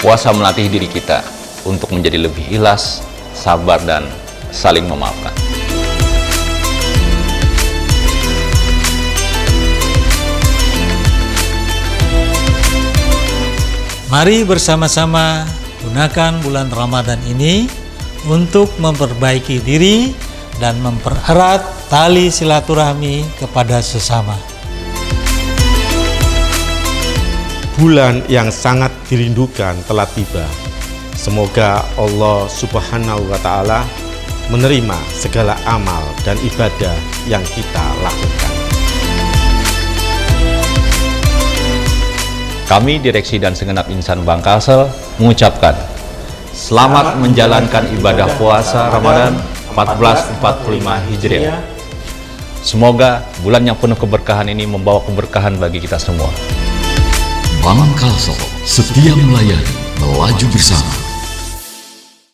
Puasa melatih diri kita untuk menjadi lebih ikhlas, sabar, dan saling memaafkan. Mari bersama-sama gunakan bulan Ramadan ini untuk memperbaiki diri dan mempererat tali silaturahmi kepada sesama. Bulan yang sangat dirindukan telah tiba. Semoga Allah Subhanahu wa Ta'ala menerima segala amal dan ibadah yang kita lakukan. Kami, Direksi dan segenap insan Bank Kalsel, mengucapkan selamat menjalankan ibadah puasa Ramadan 1445 Hijriah. Semoga bulan yang penuh keberkahan ini membawa keberkahan bagi kita semua. Bank Kalsel, setia melayani, melaju bersama.